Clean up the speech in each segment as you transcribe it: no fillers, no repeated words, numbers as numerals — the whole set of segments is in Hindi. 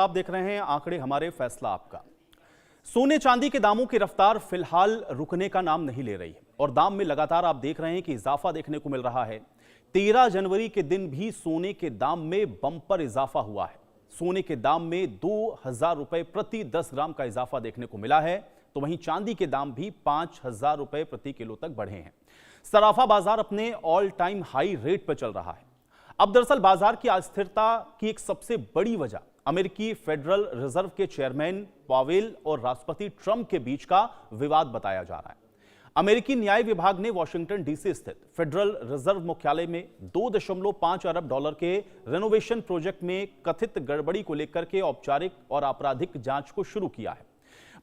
आप देख रहे हैं आंकड़े हमारे फैसला आपका। सोने चांदी के दामों की रफ्तार फिलहाल रुकने का नाम नहीं ले रही है और दाम में लगातार आप देख रहे हैं कि इजाफा देखने को मिल रहा है। 13 जनवरी के दिन भी सोने के दाम में बंपर इजाफा हुआ है। सोने के दाम में 2000 रुपए प्रति 10 ग्राम का इजाफा देखने को मिला है, तो वहीं चांदी के दाम भी 5000 रुपए प्रति किलो तक बढ़े हैं। सराफा बाजार अपने ऑल टाइम हाई रेट पर चल रहा है। अब दरअसल बाजार की अस्थिरता की एक सबसे बड़ी वजह अमेरिकी फेडरल रिजर्व के चेयरमैन पावेल और राष्ट्रपति ट्रंप के बीच का विवाद बताया जा रहा है। अमेरिकी न्याय विभाग ने वॉशिंगटन डीसी स्थित फेडरल रिजर्व मुख्यालय में 2.5 अरब डॉलर के रेनोवेशन प्रोजेक्ट में कथित गड़बड़ी को लेकर के औपचारिक और आपराधिक जांच को शुरू किया है।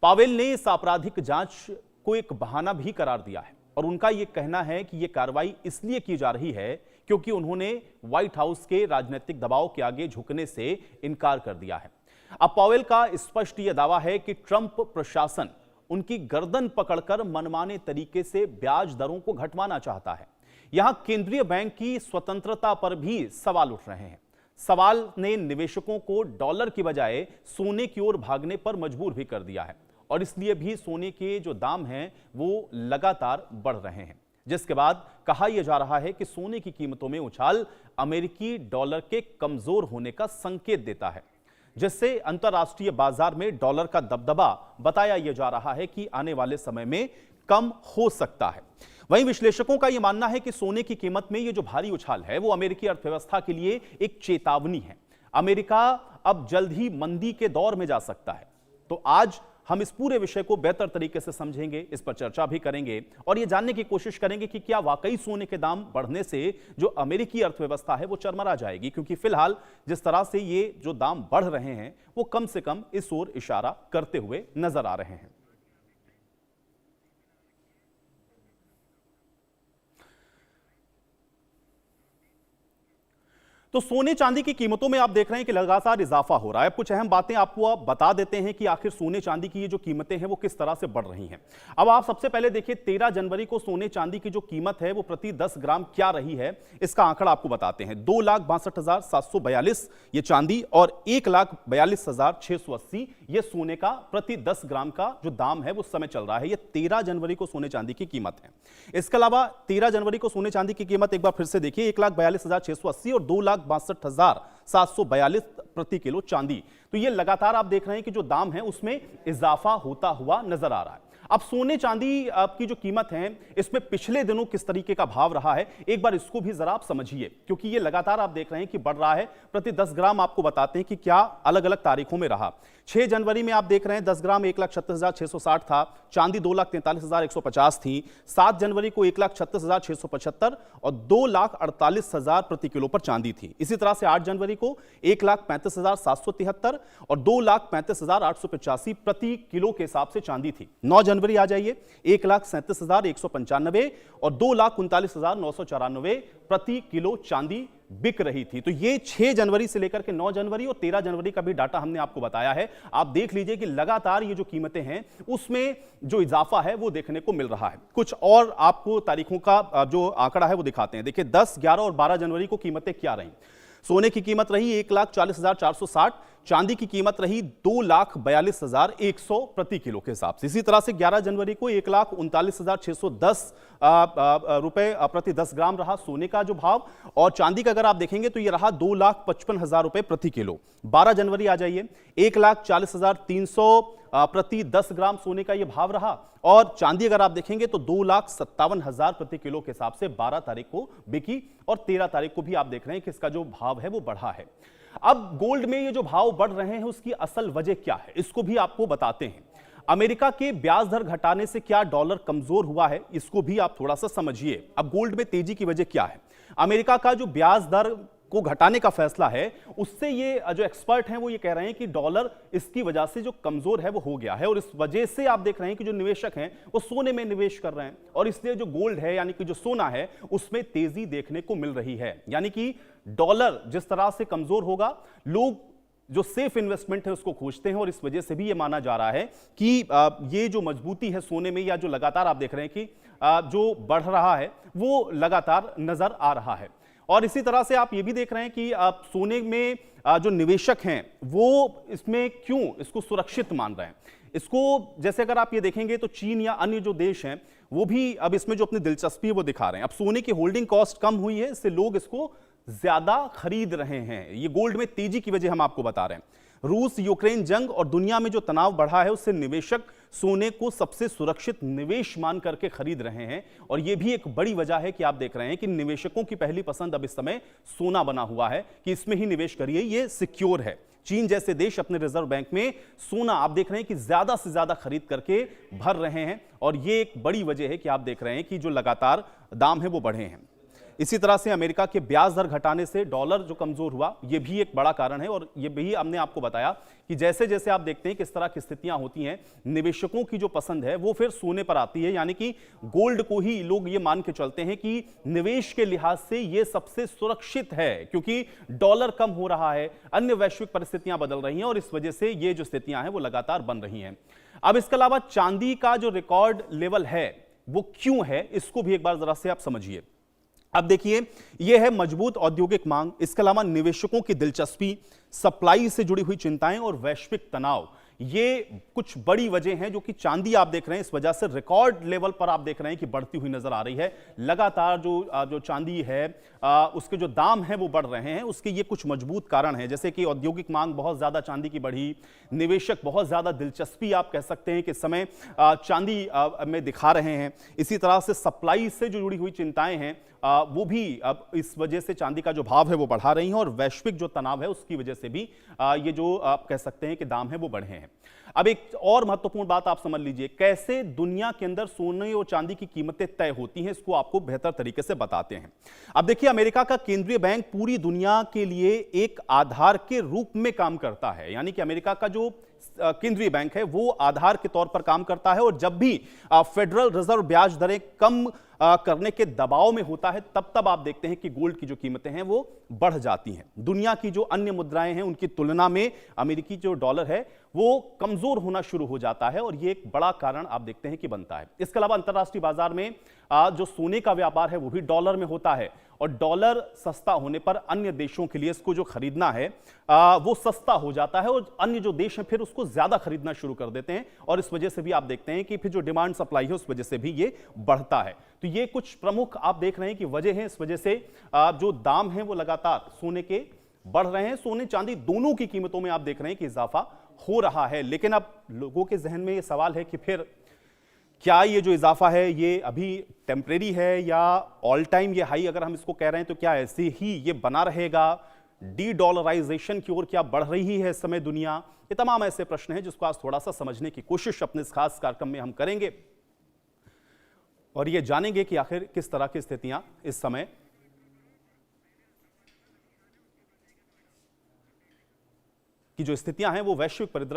पावेल ने इस आपराधिक जांच को एक बहाना भी करार दिया है और उनका यह कहना है कि यह कार्रवाई इसलिए की जा रही है क्योंकि उन्होंने व्हाइट हाउस के राजनीतिक दबाव के आगे झुकने से इनकार कर दिया है। अब पावेल का स्पष्ट यह दावा है कि ट्रंप प्रशासन उनकी गर्दन पकड़कर मनमाने तरीके से ब्याज दरों को घटवाना चाहता है। यहां केंद्रीय बैंक की स्वतंत्रता पर भी सवाल उठ रहे हैं। सवाल ने निवेशकों को डॉलर की बजाय सोने की ओर भागने पर मजबूर भी कर दिया है और इसलिए भी सोने के जो दाम हैं वो लगातार बढ़ रहे हैं, जिसके बाद कहा यह जा रहा है कि सोने की कीमतों में उछाल अमेरिकी डॉलर के कमजोर होने का संकेत देता है, जिससे अंतर्राष्ट्रीय बाजार में डॉलर का दबदबा बताया यह जा रहा है कि आने वाले समय में कम हो सकता है। वहीं विश्लेषकों का यह मानना है कि सोने की कीमत में यह जो भारी उछाल है वो अमेरिकी अर्थव्यवस्था के लिए एक चेतावनी है। अमेरिका अब जल्द ही मंदी के दौर में जा सकता है। तो आज हम इस पूरे विषय को बेहतर तरीके से समझेंगे, इस पर चर्चा भी करेंगे और यह जानने की कोशिश करेंगे कि क्या वाकई सोने के दाम बढ़ने से जो अमेरिकी अर्थव्यवस्था है वो चरमरा जाएगी, क्योंकि फिलहाल जिस तरह से ये जो दाम बढ़ रहे हैं वो कम से कम इस ओर इशारा करते हुए नजर आ रहे हैं। तो सोने चांदी की कीमतों में आप देख रहे हैं कि लगातार इजाफा हो रहा है। कुछ अहम बातें आपको आप बता देते हैं कि आखिर सोने चांदी की ये जो कीमतें हैं वो किस तरह से बढ़ रही हैं। अब आप सबसे पहले देखिए 13 जनवरी को सोने चांदी की जो कीमत है वो प्रति 10 ग्राम क्या रही है, इसका आंकड़ा आपको बताते हैं। 2,62,742 ये चांदी और 1,42,680 ये सोने का प्रति 10 ग्राम का जो दाम है वो समय चल रहा है। ये 13 जनवरी को सोने चांदी की कीमत है। इसके अलावा 13 जनवरी को सोने चांदी की कीमत एक बार फिर से देखिए 1,42,680 और 2,62,742 प्रति किलो चांदी। तो ये लगातार आप देख रहे हैं कि जो दाम है उसमें इजाफा होता हुआ नजर आ रहा है। अब सोने चांदी की जो कीमत है इसमें पिछले दिनों किस तरीके का भाव रहा है, एक बार इसको भी जरा आप समझिए, क्योंकि ये लगातार आप देख रहे हैं कि बढ़ रहा है। प्रति 10 ग्राम आपको बताते हैं कि क्या अलग अलग तारीखों में रहा। 6 जनवरी में आप देख रहे हैं 10 ग्राम 1,36,660 था, चांदी 2,43,150 थी। 7 जनवरी को 1,36,675 और 2,48,000 प्रति किलो पर चांदी थी। इसी तरह से 8 जनवरी को 1,35,773 और 2,35,885 प्रति किलो के हिसाब से चांदी थी। 9 जनवरी आ जाइए 1,37,195 और 2,39,994 प्रति किलो चांदी बिक रही थी। तो ये 6 जनवरी से लेकर के 9 जनवरी और 13 जनवरी का भी डाटा हमने आपको बताया है। आप देख लीजिए कि लगातार ये जो कीमतें हैं उसमें जो इजाफा है वो देखने को मिल रहा है। कुछ और आपको तारीखों का जो आंकड़ा है वो दिखाते हैं। देखिए 10, 11 और 12 जनवरी को कीमतें क्या रही। सोने की कीमत रही 1,40,460, चांदी की कीमत रही 2,42,100 प्रति किलो के हिसाब से। इसी तरह से 11 जनवरी को 1,39,610 रुपए प्रति 10 ग्राम रहा सोने का जो भाव, और चांदी का अगर आप देखेंगे तो यह रहा 2,55,000 रुपए प्रति किलो। 12 जनवरी आ जाइए 1,40,300 प्रति 10 ग्राम सोने का यह भाव रहा, और चांदी अगर आप देखेंगे तो 2,57,000 प्रति किलो के हिसाब से 12 तारीख को बिकी, और 13 तारीख को भी आप देख रहे हैं कि इसका जो भाव है वो बढ़ा है। अब गोल्ड में ये जो भाव बढ़ रहे हैं उसकी असल वजह क्या है, इसको भी आपको बताते हैं। अमेरिका के ब्याज दर घटाने से क्या डॉलर कमजोर हुआ है, इसको भी आप थोड़ा सा समझिए। अब गोल्ड में तेजी की वजह क्या है? अमेरिका का जो ब्याज दर को घटाने का फैसला है उससे ये जो एक्सपर्ट हैं वो ये कह रहे हैं कि डॉलर इसकी वजह से जो कमजोर है वो हो गया है, और इस वजह से आप देख रहे हैं कि जो निवेशक हैं वो सोने में निवेश कर रहे हैं, और इसलिए जो गोल्ड है यानी कि जो सोना है उसमें तेजी देखने को मिल रही है। यानी कि डॉलर जिस तरह से कमजोर होगा, लोग जो सेफ इन्वेस्टमेंट है उसको खोजते हैं, और इस वजह से भी ये माना जा रहा है कि ये जो मजबूती है सोने में, या जो लगातार आप देख रहे हैं कि जो बढ़ रहा है वो लगातार नजर आ रहा है। और इसी तरह से आप ये भी देख रहे हैं कि आप सोने में जो निवेशक हैं वो इसमें क्यों इसको सुरक्षित मान रहे हैं। इसको जैसे अगर आप ये देखेंगे तो चीन या अन्य जो देश हैं वो भी अब इसमें जो अपनी दिलचस्पी है वो दिखा रहे हैं। अब सोने की होल्डिंग कॉस्ट कम हुई है, इससे लोग इसको ज्यादा खरीद रहे हैं। ये गोल्ड में तेजी की वजह हम आपको बता रहे हैं। रूस यूक्रेन जंग और दुनिया में जो तनाव बढ़ा है उससे निवेशक सोने को सबसे सुरक्षित निवेश मान करके खरीद रहे हैं। और यह भी एक बड़ी वजह है कि आप देख रहे हैं कि निवेशकों की पहली पसंद अब इस समय सोना बना हुआ है कि इसमें ही निवेश करिए, यह सिक्योर है। चीन जैसे देश अपने रिजर्व बैंक में सोना आप देख रहे हैं कि ज्यादा से ज्यादा खरीद करके भर रहे हैं और यह एक बड़ी वजह है कि आप देख रहे हैं कि जो लगातार दाम है वो बढ़े हैं। इसी तरह से अमेरिका के ब्याज दर घटाने से डॉलर जो कमजोर हुआ यह भी एक बड़ा कारण है। और यह भी हमने आपको बताया कि जैसे जैसे आप देखते हैं किस तरह की स्थितियां होती हैं, निवेशकों की जो पसंद है वो फिर सोने पर आती है, यानी कि गोल्ड को ही लोग ये मान के चलते हैं कि निवेश के लिहाज से यह सबसे सुरक्षित है, क्योंकि डॉलर कम हो रहा है, अन्य वैश्विक परिस्थितियां बदल रही हैं और इस वजह से ये जो स्थितियां हैं वो लगातार बन रही हैं। अब इसके अलावा चांदी का जो रिकॉर्ड लेवल है वो क्यों है, इसको भी एक बार जरा से आप समझिए। अब देखिए, यह है मजबूत औद्योगिक मांग, इसके अलावा निवेशकों की दिलचस्पी, सप्लाई से जुड़ी हुई चिंताएं और वैश्विक तनाव, ये कुछ बड़ी वजह हैं जो कि चांदी आप देख रहे हैं इस वजह से रिकॉर्ड लेवल पर आप देख रहे हैं कि बढ़ती हुई नजर आ रही है। लगातार जो चांदी है उसके जो दाम हैं वो बढ़ रहे हैं। उसके ये कुछ मजबूत कारण हैं, जैसे कि औद्योगिक मांग बहुत ज्यादा चांदी की बढ़ी, निवेशक बहुत ज्यादा दिलचस्पी आप कह सकते हैं कि इस समय चांदी में दिखा रहे हैं। इसी तरह से सप्लाई से जो जुड़ी हुई चिंताएं हैं वो भी अब इस वजह से चांदी का जो भाव है वो बढ़ा रही हैं और वैश्विक जो तनाव है उसकी वजह से भी ये जो आप कह सकते हैं कि दाम है वो बढ़े हैं। अब एक और महत्वपूर्ण बात आप समझ लीजिए, कैसे दुनिया के अंदर सोने और चांदी की कीमतें तय होती हैं, इसको आपको बेहतर तरीके से बताते हैं। अब देखिए, अमेरिका का केंद्रीय बैंक पूरी दुनिया के लिए एक आधार के रूप में काम करता है, यानी कि अमेरिका का जो केंद्रीय बैंक है वो आधार के तौर पर काम करता है। और जब भी फेडरल रिजर्व ब्याज दरें कम करने के दबाव में होता है तब आप देखते हैं कि गोल्ड की जो कीमतें हैं वो बढ़ जाती हैं। दुनिया की जो अन्य मुद्राएं हैं उनकी तुलना में अमेरिकी जो डॉलर है वो कमजोर होना शुरू हो जाता है और ये एक बड़ा कारण आप देखते हैं कि बनता है। इसके अलावा अंतर्राष्ट्रीय बाजार में जो सोने का व्यापार है वो भी डॉलर में होता है और डॉलर सस्ता होने पर अन्य देशों के लिए इसको जो खरीदना है वो सस्ता हो जाता है और अन्य जो देश हैं फिर उसको ज्यादा खरीदना शुरू कर देते हैं और इस वजह से भी आप देखते हैं कि फिर जो डिमांड सप्लाई है उस वजह से भी ये बढ़ता है। तो ये कुछ प्रमुख आप देख रहे हैं कि वजह है। इस वजह से जो दाम है वो लगातार सोने के बढ़ रहे हैं। सोने चांदी दोनों की कीमतों में आप देख रहे हैं कि इजाफा हो रहा है। लेकिन अब लोगों के जहन में ये सवाल है कि फिर क्या ये जो इजाफा है ये अभी टेम्परेरी है या ऑल टाइम ये हाई अगर हम इसको कह रहे हैं तो क्या ऐसे ही ये बना रहेगा? डी डॉलराइजेशन की ओर क्या बढ़ रही है इस समय दुनिया? ये तमाम ऐसे प्रश्न हैं जिसको आज थोड़ा सा समझने की कोशिश अपने इस खास कार्यक्रम में हम करेंगे और ये जानेंगे कि आखिर किस तरह की स्थितियां इस समय की जो स्थितियां हैं वो वैश्विक परिदृश्य